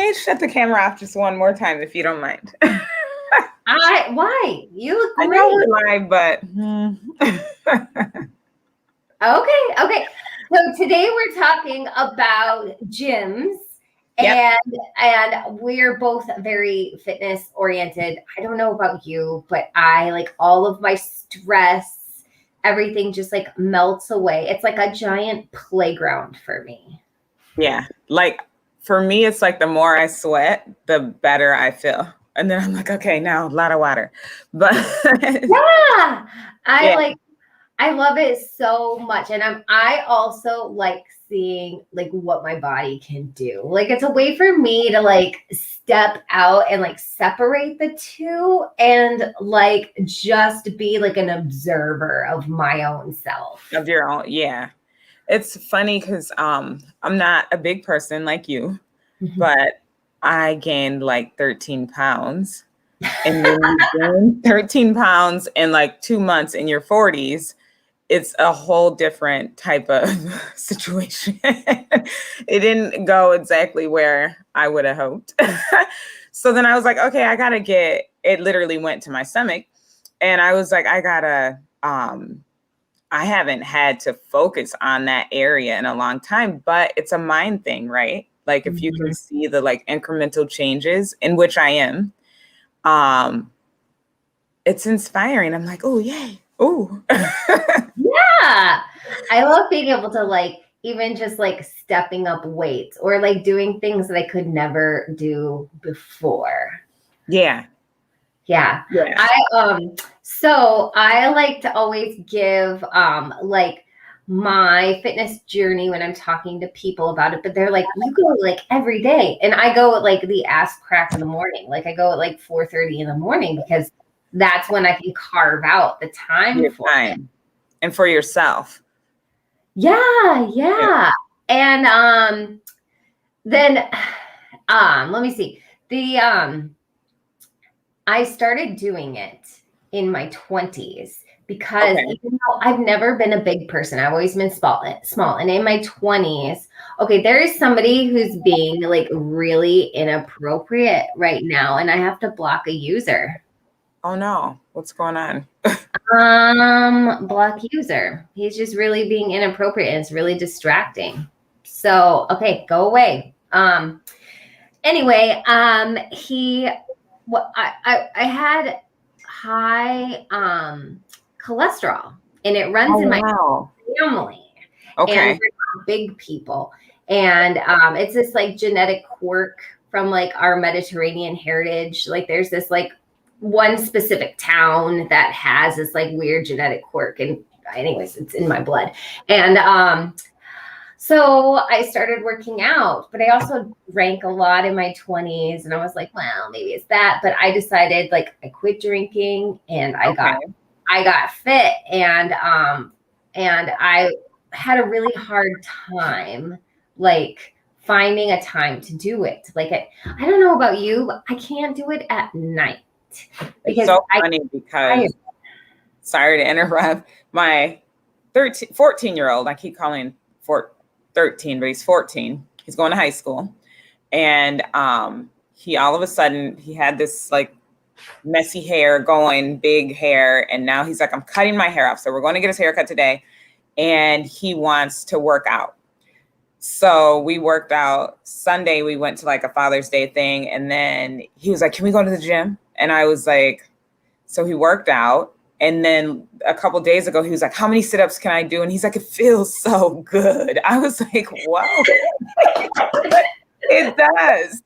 me shut the camera off just one more time, if you don't mind. Why? You look great. I know we're live, but. Okay. So today we're talking about gyms. Yep. And we're both very fitness oriented. I don't know about you, but I like all of my stress, everything just like melts away. It's like a giant playground for me. Yeah. Like for me, it's like the more I sweat, the better I feel. And then I'm like, okay, now a lot of water. But yeah, I love it so much. And I also like seeing like what my body can do. Like it's a way for me to like step out and like separate the two and like just be like an observer of my own self. Of your own, yeah. It's funny because I'm not a big person like you, but I gained like 13 pounds. And when you gain 13 pounds in like 2 months in your 40s, it's a whole different type of situation. It didn't go exactly where I would have hoped. So then I was like, okay, it literally went to my stomach. And I was like, I haven't had to focus on that area in a long time, but it's a mind thing, right? Like if you can see the like incremental changes, in which I am, it's inspiring. I'm like, oh, yay. Oh, yeah. I love being able to like, even just like stepping up weights or like doing things that I could never do before. Yeah. So I like to always give like my fitness journey when I'm talking to people about it, but they're like, you go like every day. And I go at like the ass crack in the morning. Like I go at like 4:30 in the morning because that's when I can carve out the time for it. And for yourself. Yeah. And then let me see. I started doing it in my 20s because even though I've never been a big person, I've always been small. And in my 20s, okay, there is somebody who's being like really inappropriate right now, and I have to block a user. Oh no, what's going on? Block user. He's just really being inappropriate and it's really distracting. So, okay, go away. Anyway, I had high cholesterol and it runs in my family. Okay. And we're big people. And it's this like genetic quirk from like our Mediterranean heritage. Like there's this like one specific town that has this like weird genetic quirk. And anyways, it's in my blood. And so I started working out, but I also drank a lot in my 20s and I was like, well, maybe it's that. But I decided like I quit drinking and I got fit and I had a really hard time like finding a time to do it. Like I don't know about you, but I can't do it at night. It's so funny because sorry to interrupt, my 14-year-old, I keep calling 13, but he's 14. He's going to high school. And he all of a sudden, he had this like messy hair going, big hair. And now he's like, I'm cutting my hair off. So we're going to get his haircut today. And he wants to work out. So we worked out Sunday. We went to like a Father's Day thing. And then he was like, can we go to the gym? And I was like, so he worked out. And then a couple of days ago, he was like, how many sit-ups can I do? And he's like, it feels so good. I was like, wow, it does.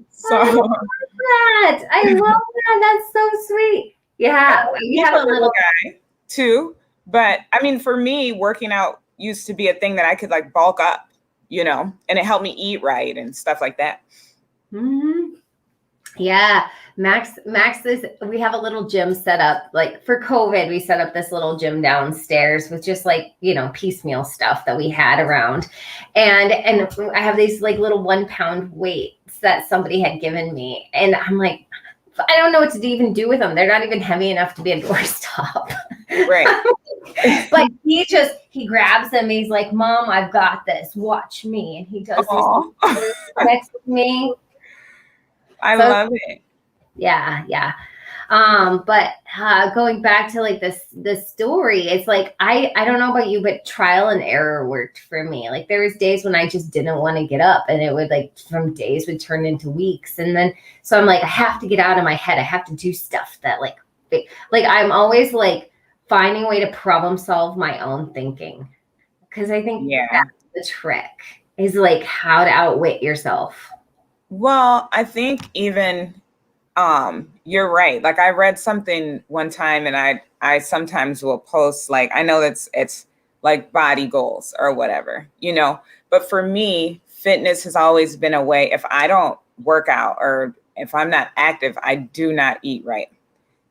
So I love that. That's so sweet. Yeah. You have a little guy too. But I mean, for me, working out used to be a thing that I could like bulk up, you know, and it helped me eat right and stuff like that. Mm-hmm. Yeah. Max we have a little gym set up. Like for COVID, we set up this little gym downstairs with just like, you know, piecemeal stuff that we had around. And I have these like little 1 pound weights that somebody had given me. And I'm like, I don't know what to even do with them. They're not even heavy enough to be a doorstop. Right. But he grabs him. He's like, Mom, I've got this. Watch me. And he does this next to me. I love it. Yeah. Yeah. But going back to like this story, it's like, I don't know about you, but trial and error worked for me. Like there was days when I just didn't want to get up, and it would like from days would turn into weeks. And then, so I'm like, I have to get out of my head. I have to do stuff that like I'm always like finding a way to problem solve my own thinking. Cause I think that's the trick, is like how to outwit yourself. Well, I think even, you're right. Like I read something one time, and I sometimes will post, like, I know it's like body goals or whatever, but for me, fitness has always been a way. If I don't work out or if I'm not active, I do not eat right.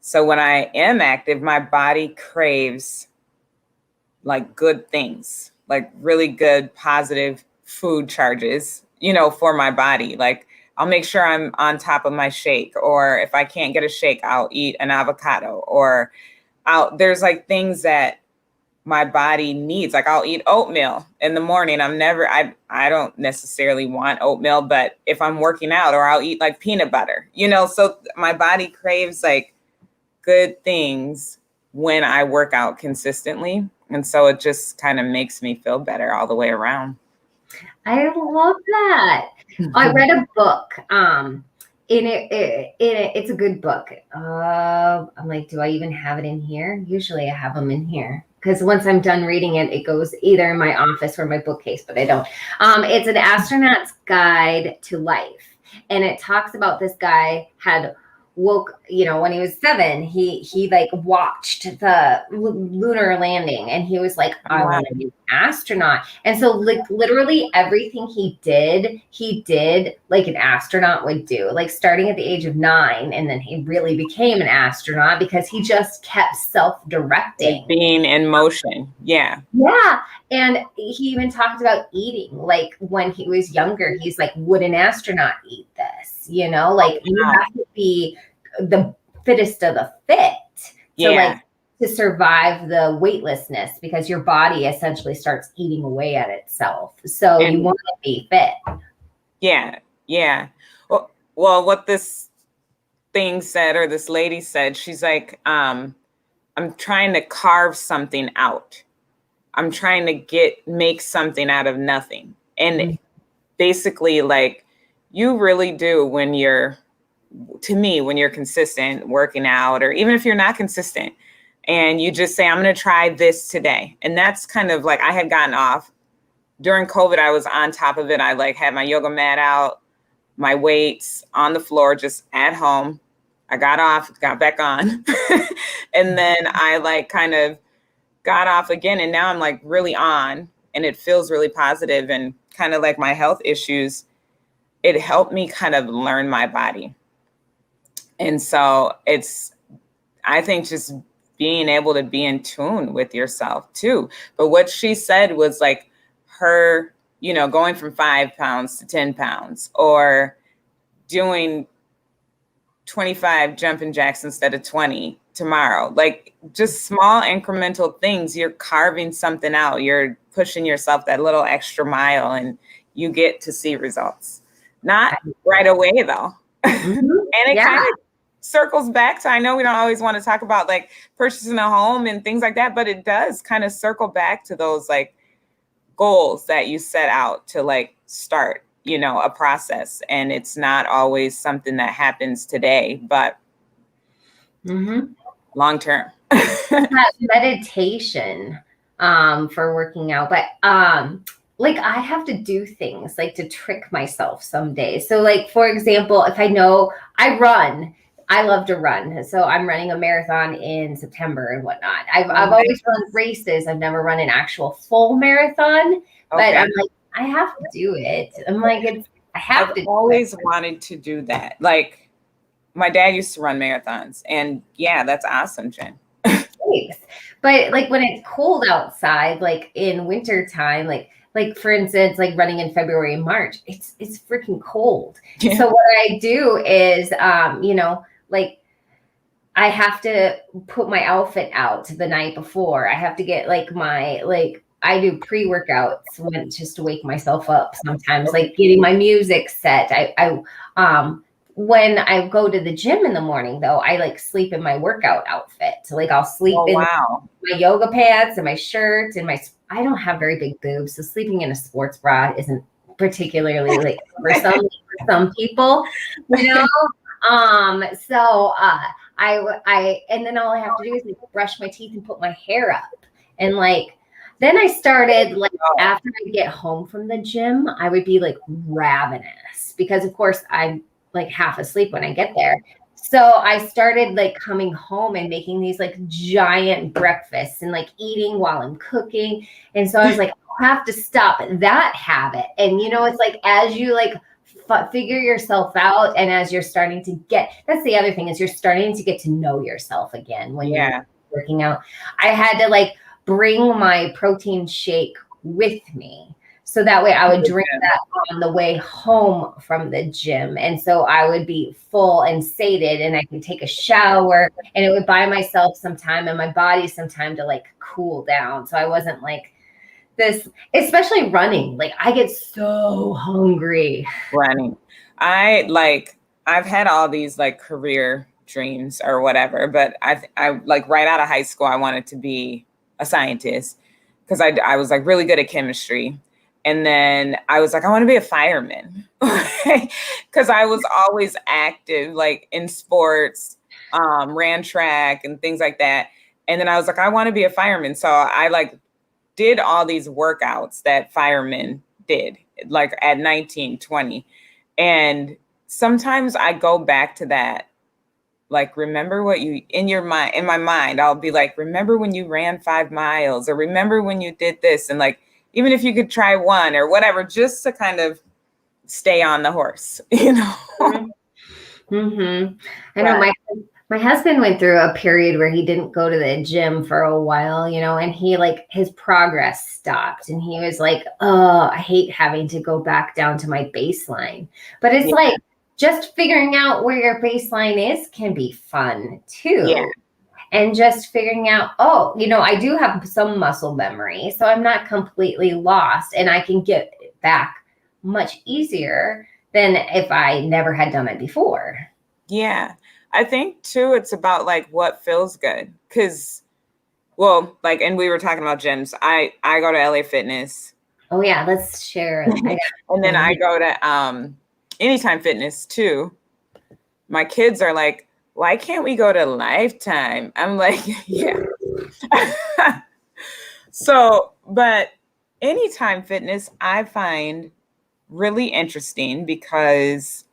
So when I am active, my body craves like good things, like really good, positive food charges, for my body. Like I'll make sure I'm on top of my shake, or if I can't get a shake, I'll eat an avocado, or there's like things that my body needs. Like I'll eat oatmeal in the morning. I don't necessarily want oatmeal, but if I'm working out, or I'll eat like peanut butter, so my body craves like good things when I work out consistently. And so it just kind of makes me feel better all the way around. I love that. I read a book. It's a good book. I'm like, do I even have it in here? Usually I have them in here, because once I'm done reading it, it goes either in my office or my bookcase, but I don't. It's an astronaut's guide to life. And it talks about this guy had woke, when he was 7, he like watched the lunar landing, and he was like, I want to be an astronaut. And so like literally everything he did like an astronaut would do, like starting at the age of 9. And then he really became an astronaut because he just kept self-directing, being in motion. Yeah. And he even talked about eating, like when he was younger, he's like, would an astronaut eat this? Like you have to be the fittest of the fit to survive the weightlessness, because your body essentially starts eating away at itself. So you want to be fit. Yeah. Well, what this thing said, or this lady said, she's like, I'm trying to carve something out. I'm trying to make something out of nothing. And basically, like, you really do when you're consistent working out, or even if you're not consistent and you just say, I'm going to try this today. And that's kind of like, I had gotten off during COVID. I was on top of it. I like had my yoga mat out, my weights on the floor, just at home. I got off, got back on. And then I like kind of got off again. And now I'm like really on, and it feels really positive. And kind of like my health issues, it helped me kind of learn my body. And so I think just being able to be in tune with yourself too. But what she said was like her, going from 5 pounds to 10 pounds, or doing 25 jumping jacks instead of 20 tomorrow. Like just small incremental things. You're carving something out. You're pushing yourself that little extra mile, and you get to see results. Not right away though. And it kind of circles back to, I know we don't always want to talk about like purchasing a home and things like that, but it does kind of circle back to those like goals that you set out to like start, a process. And it's not always something that happens today, but long term. Meditation for working out, but like I have to do things like to trick myself some days. So like, for example, if I know I love to run. So I'm running a marathon in September and whatnot. I've always run races. I've never run an actual full marathon, but I'm like, I have to do it. I'm like, I've always wanted to do that. Like my dad used to run marathons, and that's awesome, Jen. Thanks. But like when it's cold outside, like in winter time, like for instance, like running in February and March, it's freaking cold. So what I do is, like I have to put my outfit out the night before. I have to get like I do pre-workouts just to wake myself up sometimes, like getting my music set. When I go to the gym in the morning though, I like sleep in my workout outfit. So like I'll sleep in my yoga pants and my shirt and I don't have very big boobs. So sleeping in a sports bra isn't particularly like for some people, you know? And then all I have to do is like brush my teeth and put my hair up. And like, then I started like after I get home from the gym, I would be like ravenous because of course I'm like half asleep when I get there. So I started like coming home and making these like giant breakfasts and like eating while I'm cooking. And so I was like, I have to stop that habit. And it's like as you like figure yourself out, and as you're starting to that's the other thing is you're starting to get to know yourself again when you're working out. I had to like bring my protein shake with me. So that way I would drink that on the way home from the gym. And so I would be full and sated and I could take a shower and it would buy myself some time and my body some time to like cool down. So I wasn't like this, especially running. Like I get so hungry. Running. I've had all these like career dreams or whatever, but I like right out of high school, I wanted to be a scientist because I was like really good at chemistry. And then I was like, I want to be a fireman because I was always active, like in sports, ran track and things like that. And then I was like, I want to be a fireman. So I like did all these workouts that firemen did, like at 19, 20. And sometimes I go back to that. Like, remember what you, in my mind, I'll be like, remember when you ran 5 miles or remember when you did this? And like, even if you could try one or whatever, just to kind of stay on the horse, Mm-hmm. I know my husband went through a period where he didn't go to the gym for a while, and he like his progress stopped and he was like, oh, I hate having to go back down to my baseline. But it's like just figuring out where your baseline is can be fun too. Yeah. And just figuring out, I do have some muscle memory, so I'm not completely lost and I can get back much easier than if I never had done it before. Yeah. I think too, it's about like what feels good. Cause and we were talking about gyms. I go to LA Fitness. Oh yeah. Let's share. And then I go to Anytime Fitness too. My kids are like, why can't we go to Lifetime? I'm like, yeah. So, but Anytime Fitness, I find really interesting because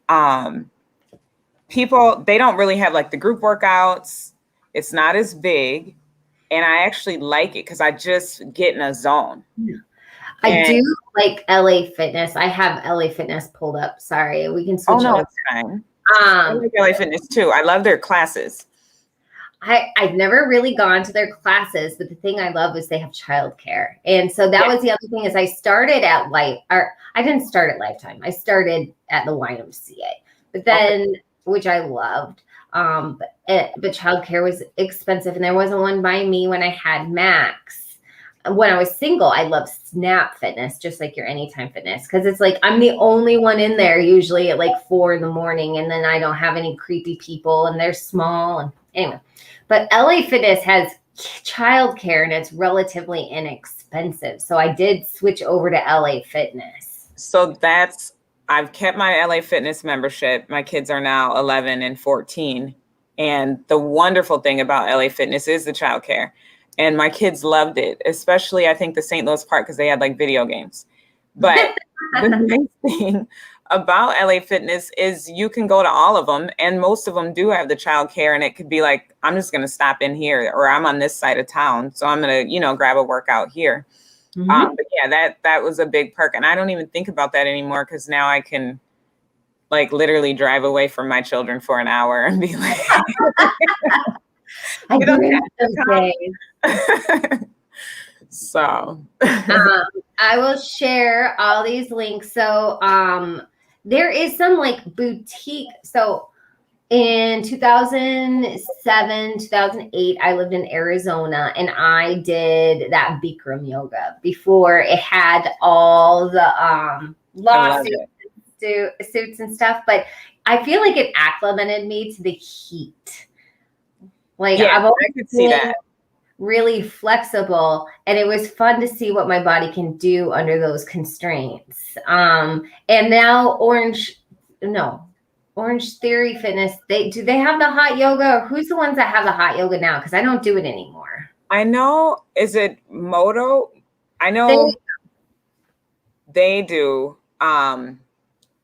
people, they don't really have like the group workouts. It's not as big. And I actually like it because I just get in a zone. I do like LA Fitness. I have LA Fitness pulled up. Sorry, we can switch. Oh, no, it's fine. I like LA Fitness too. I love their classes. I've never really gone to their classes, but the thing I love is they have childcare. And so that was the other thing is I started at I didn't start at Lifetime. I started at the YMCA, but then, which I loved. But childcare was expensive and there wasn't one by me when I had Max. When I was single, I love Snap Fitness, just like your Anytime Fitness, because it's like I'm the only one in there usually at like 4 a.m, and then I don't have any creepy people, and they're small. And anyway, but LA Fitness has childcare and it's relatively inexpensive, so I did switch over to LA Fitness. So I've kept my LA Fitness membership. My kids are now 11 and 14, and the wonderful thing about LA Fitness is the childcare. And my kids loved it, especially I think the St. Louis part because they had like video games. But the nice thing about LA Fitness is you can go to all of them, and most of them do have the child care. And it could be like, I'm just going to stop in here, or I'm on this side of town, so I'm going to grab a workout here. But yeah, that was a big perk, and I don't even think about that anymore because now I can like literally drive away from my children for an hour and be like. I do those days. So I will share all these links. So there is some like boutique. So In 2007, 2008, I lived in Arizona and I did that Bikram yoga before it had all the lawsuits suits and stuff. But I feel like it acclimated me to the heat. Like Yeah, I've always I could see that. really flexible, and it was fun to see what my body can do under those constraints. And now Orange Theory Fitness, they have the hot yoga, or who's the ones that have the hot yoga now? Because I don't do it anymore. I know. Is it Moto? I know they do.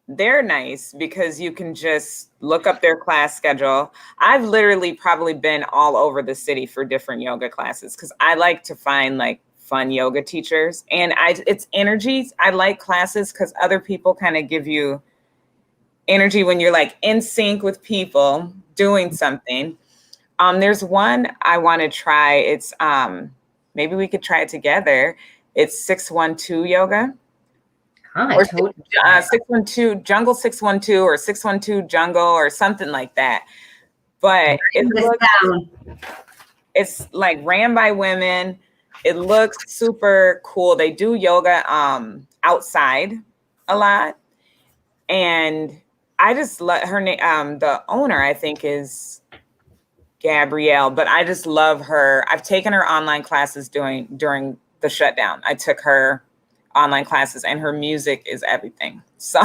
They're nice because you can just look up their class schedule. I've literally probably been all over the city for different yoga classes because I like to find like fun yoga teachers, and it's energy. I like classes because other people kind of give you energy when you're like in sync with people doing something. There's one I want to try. It's maybe we could try it together. It's 612 yoga. Or 612 Jungle 612 or 612 Jungle or something like that. But it's like ran by women. It looks super cool. They do yoga outside a lot. And I just let her name, the owner, I think, is Gabrielle, but I just love her. I've taken her online classes during the shutdown. I took her online classes and her music is everything. So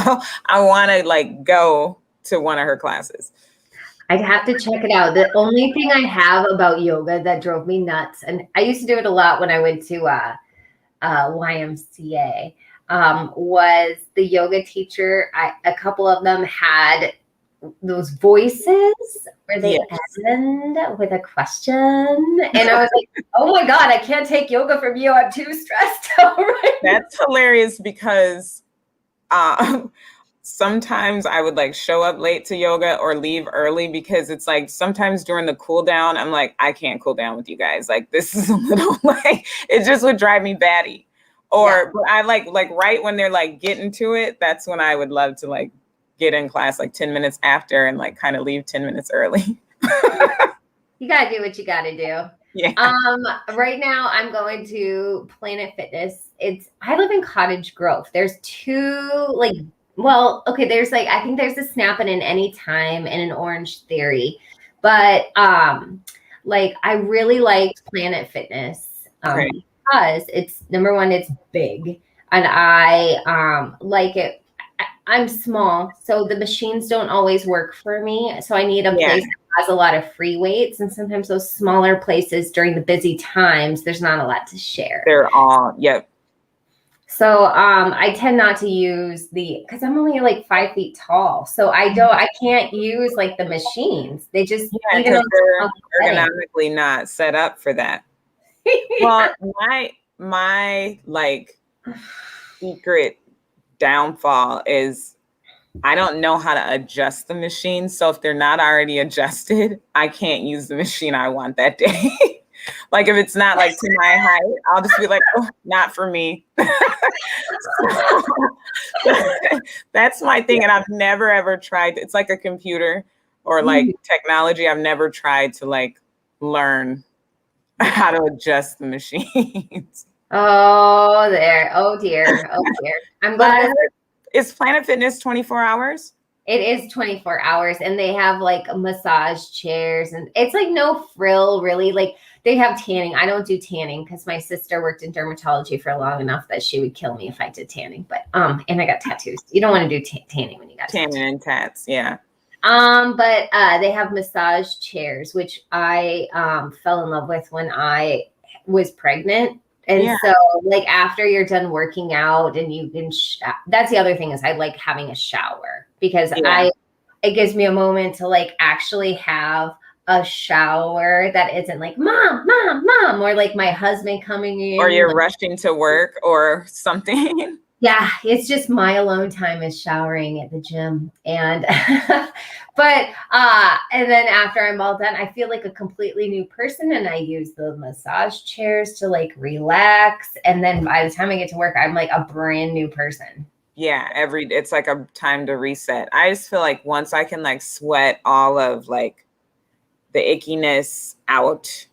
I want to like go to one of her classes. I'd have to check it out. The only thing I have about yoga that drove me nuts, and I used to do it a lot when I went to YMCA, was the yoga teacher. A couple of them had those voices where they end with a question. And I was like, oh my God, I can't take yoga from you. I'm too stressed out right now. That's hilarious because sometimes I would like show up late to yoga or leave early because it's like sometimes during the cool down, I'm like, I can't cool down with you guys. Like this is a little like, it just would drive me batty. Or but I like right when they're like getting to it, that's when I would love to like get in class like 10 minutes after and like kind of leave 10 minutes early. You got to do what you got to do. Yeah. Right now I'm going to Planet Fitness. I live in Cottage Grove. There's two there's like, I think there's a Snap and an Anytime and an Orange Theory. But like I really liked Planet Fitness because it's number one, it's big. And I like it. I'm small, so the machines don't always work for me. So I need a place that has a lot of free weights. And sometimes those smaller places during the busy times, there's not a lot to share. They're all, So I tend not to use because I'm only like 5 feet tall. So I can't use like the machines. They just, because they're ergonomically not set up for that. Well, my like secret downfall is I don't know how to adjust the machine. So if they're not already adjusted, I can't use the machine I want that day. Like if it's not like to my height, I'll just be like, oh, not for me. That's my thing. And I've never, ever tried. It's like a computer or like technology. I've never tried to like learn how to adjust the machines. Oh, there. Oh, dear. Oh, dear. I'm glad. Is Planet Fitness 24 hours? It is 24 hours. And they have like massage chairs. And it's like no frill, really. Like they have tanning. I don't do tanning because my sister worked in dermatology for long enough that she would kill me if I did tanning. But and I got tattoos. You don't want to do tanning when you got tanning and tats. Yeah. But they have massage chairs, which I fell in love with when I was pregnant. And so like after you're done working out and you can, that's the other thing is I like having a shower because it gives me a moment to like actually have a shower that isn't like mom, or like my husband coming in. Or you're rushing to work or something. Yeah, it's just my alone time is showering at the gym. And and then after I'm all done, I feel like a completely new person and I use the massage chairs to like relax. And then by the time I get to work, I'm like a brand new person. Yeah, it's like a time to reset. I just feel like once I can like sweat all of like the ickiness out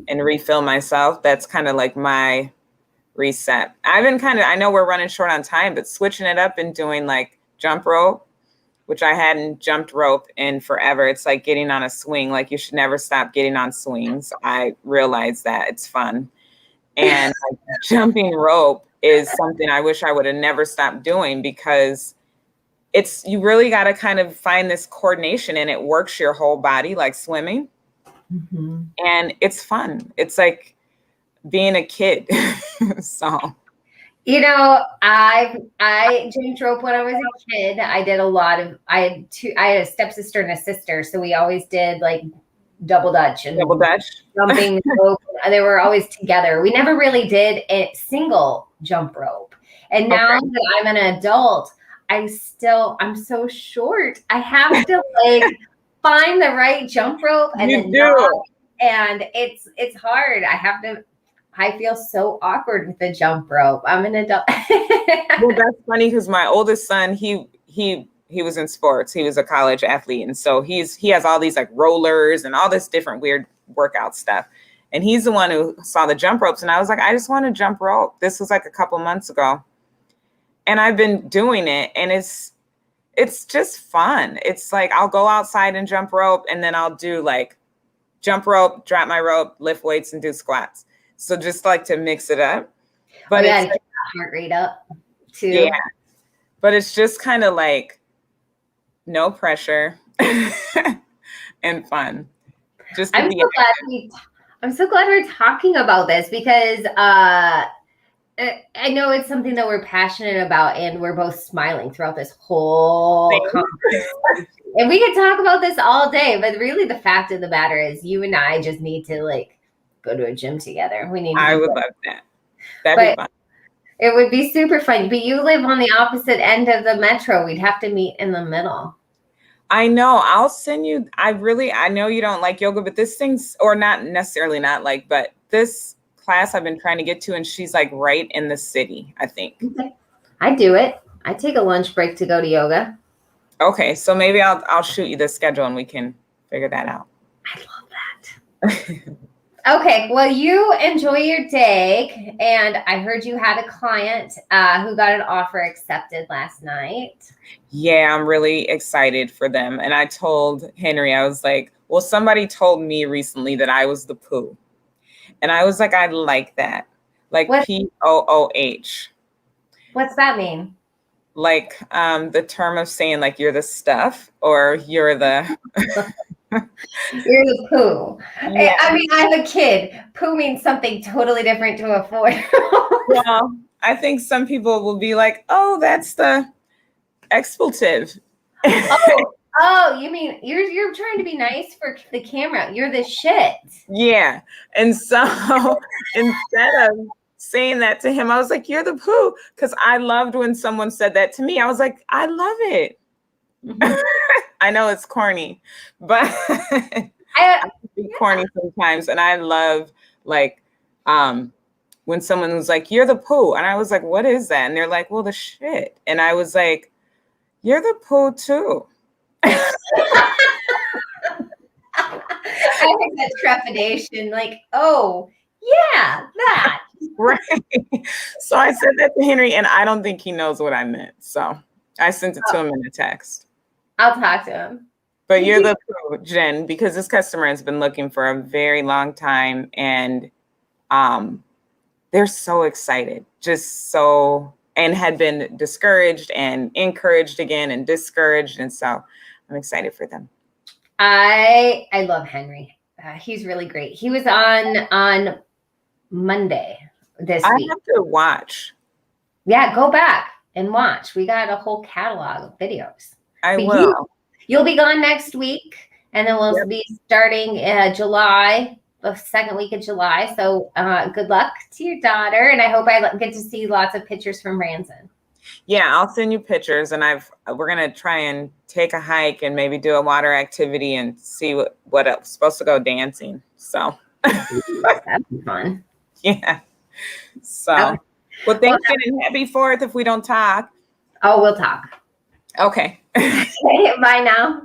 and refill myself, that's kind of like my reset. I know we're running short on time, but switching it up and doing like jump rope, which I hadn't jumped rope in forever. It's like getting on a swing. Like you should never stop getting on swings. I realize that it's fun. And like, jumping rope is something I wish I would have never stopped doing, because you really got to kind of find this coordination, and it works your whole body like swimming. Mm-hmm. And it's fun. It's like being a kid. So, you know, I jumped rope when I was a kid. I did a lot of, I had a stepsister and a sister. So we always did like double dutch and jumping rope. They were always together. We never really did a single jump rope. And now that I'm an adult, I'm so short. I have to like find the right jump rope and and it's hard. I feel so awkward with the jump rope. I'm an adult. Well, that's funny because my oldest son, he was in sports. He was a college athlete. And so he has all these like rollers and all this different weird workout stuff. And he's the one who saw the jump ropes. And I was like, I just want to jump rope. This was like a couple months ago. And I've been doing it, and it's just fun. It's like, I'll go outside and jump rope, and then I'll do like jump rope, drop my rope, lift weights, and do squats. So just like to mix it up. But it's like, heart rate up too. Yeah. But it's just kind of like no pressure and fun. I'm so glad we're talking about this, because I know it's something that we're passionate about, and we're both smiling throughout this whole conversation. And we could talk about this all day, but really the fact of the matter is you and I just need to like go to a gym together. I would love that. That'd be fun. It would be super fun. But you live on the opposite end of the metro. We'd have to meet in the middle. I know. I'll send you. I know you don't like yoga, but this thing's, or not necessarily not like, but this class I've been trying to get to, and she's like right in the city, I think. Okay. I do it. I take a lunch break to go to yoga. Okay. So maybe I'll shoot you the schedule and we can figure that out. I love that. Okay, well, you enjoy your day. And I heard you had a client who got an offer accepted last night. Yeah, I'm really excited for them. And I told Henry, I was like, well, somebody told me recently that I was the poo. And I was like, I like that. Like POOH. What's that mean? Like the term of saying like you're the stuff, or you're the... You're the poo. Yeah. I mean, I'm a kid. Poo means something totally different to a 4-year-old. Well, I think some people will be like, oh, that's the expletive. Oh, you mean you're trying to be nice for the camera. You're the shit. Yeah. And so instead of saying that to him, I was like, you're the poo. Because I loved when someone said that to me. I was like, I love it. Mm-hmm. I know it's corny, but I be corny sometimes. And I love like when someone was like, you're the poo. And I was like, what is that? And they're like, well, the shit. And I was like, you're the poo too. I think that trepidation, like, oh, yeah, that. Right. So I said that to Henry, and I don't think he knows what I meant. So I sent it to him in a text. I'll talk to him. But you're the poo, Jen, because this customer has been looking for a very long time, and they're so excited, and had been discouraged and encouraged again and discouraged. And so I'm excited for them. I love Henry. He's really great. He was on Monday this week. I have to watch. Yeah, go back and watch. We got a whole catalog of videos. I will. You'll be gone next week, and then we'll be starting July, the second week of July. So good luck to your daughter, and I hope I get to see lots of pictures from Ranson. Yeah, I'll send you pictures, and we're gonna try and take a hike and maybe do a water activity and see what else. Supposed to go dancing, so that'd be fun. Yeah. So, well, thanks, and happy 4th if we don't talk. Oh, we'll talk. Okay. Bye now.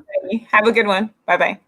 Have a good one. Bye-bye.